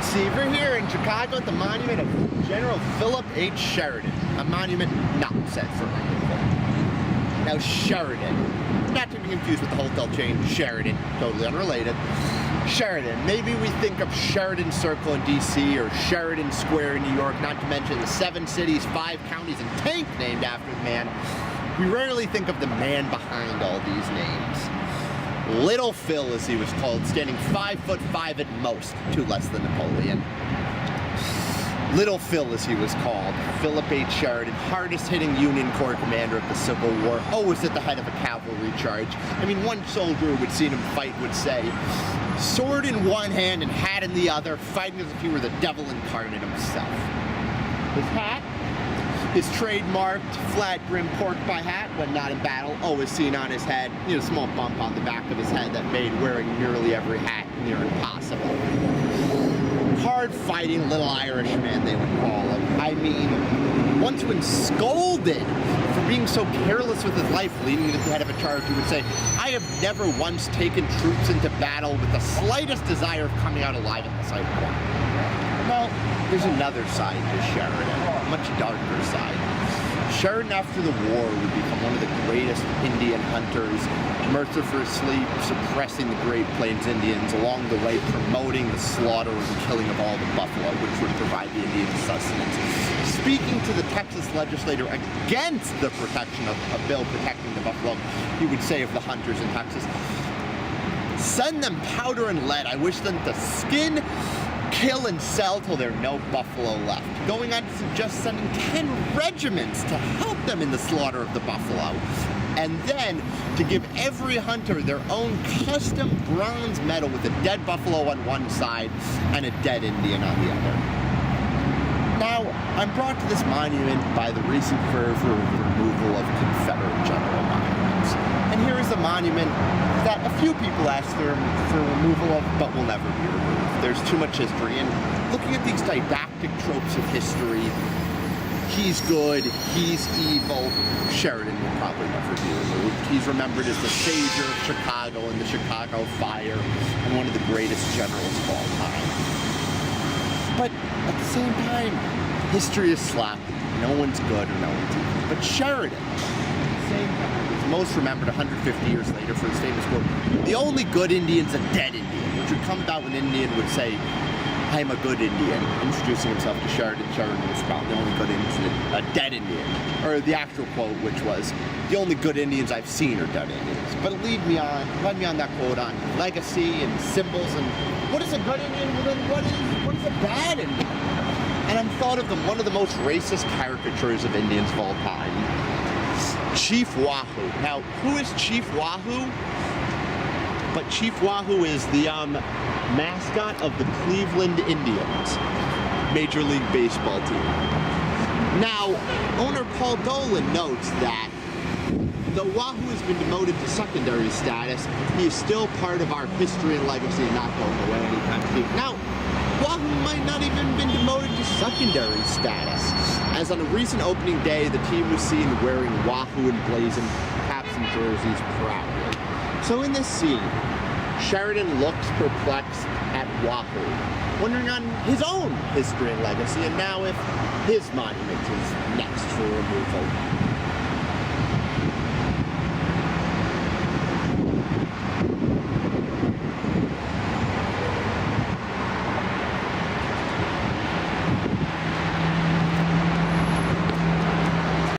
see, we're here in Chicago at the monument of General Philip H. Sheridan, a monument not set for removal. Now, Sheridan, not to be confused with the hotel chain Sheridan, totally unrelated. Sheridan, maybe we think of Sheridan Circle in DC or Sheridan Square in New York, not to mention the 7 cities, 5 counties, and tank named after the man. We rarely think of the man behind all these names. Little Phil, as he was called, standing 5'5" at most, 2 less than Napoleon. Little Phil, as he was called, Philip H. Sheridan, hardest-hitting Union Corps commander of the Civil War, always at the head of a cavalry charge. I mean, one soldier who would see him fight would say, sword in one hand and hat in the other, fighting as if he were the devil incarnate himself. His hat? His trademarked flat-brim pork-pie hat, when not in battle, always seen on his head. You know, a small bump on the back of his head that made wearing nearly every hat near impossible. Hard-fighting little Irishman, they would call him. I mean, once when scolded for being so careless with his life, leading to the head of a charge, he would say, I have never once taken troops into battle with the slightest desire of coming out alive unless I won. Well, there's another side to Sheridan, a much darker side. Sheridan, after the war, would become one of the greatest Indian hunters, mercilessly suppressing the Great Plains Indians, along the way promoting the slaughter and killing of all the buffalo, which would provide the Indians sustenance. Speaking to the Texas legislature against the protection of a bill protecting the buffalo, he would say of the hunters in Texas, send them powder and lead. I wish them to skin, kill, and sell till there are no buffalo left. Going on to suggest sending 10 regiments to help them in the slaughter of the buffalo. And then to give every hunter their own custom bronze medal with a dead buffalo on one side and a dead Indian on the other. Now, I'm brought to this monument by the recent fervor of the removal of Confederate general monuments. And here is a monument that a few people asked for removal of, but will never be removed. There's too much history, and looking at these didactic tropes of history, he's good, he's evil, Sheridan will probably never be removed. He's remembered as the savior of Chicago and the Chicago Fire, and one of the greatest generals of all time. But at the same time, history is sloppy. No one's good or no one's evil. But Sheridan, at the same time, is most remembered 150 years later for his famous quote, the only good Indian's a dead Indian, which would come about when an Indian would say, I'm a good Indian, introducing himself to Sheridan. Sheridan was found the only good Indian, a dead Indian. Or the actual quote, which was, the only good Indians I've seen are dead Indians. But it led me on that quote on legacy and symbols and what is a good Indian and then what is a bad Indian? And I'm thought of one of the most racist caricatures of Indians of all time, Chief Wahoo. Now, who is Chief Wahoo? But Chief Wahoo is the mascot of the Cleveland Indians, Major League Baseball team. Now, owner Paul Dolan notes that though Wahoo has been demoted to secondary status, he is still part of our history and legacy and not going away anytime soon. Now, Wahoo might not even have been demoted to secondary status, as on a recent opening day, the team was seen wearing Wahoo emblazoned caps and jerseys proudly. So in this scene, Sheridan looks perplexed at Wahoo, wondering on his own history and legacy, and now if his monument is next for removal.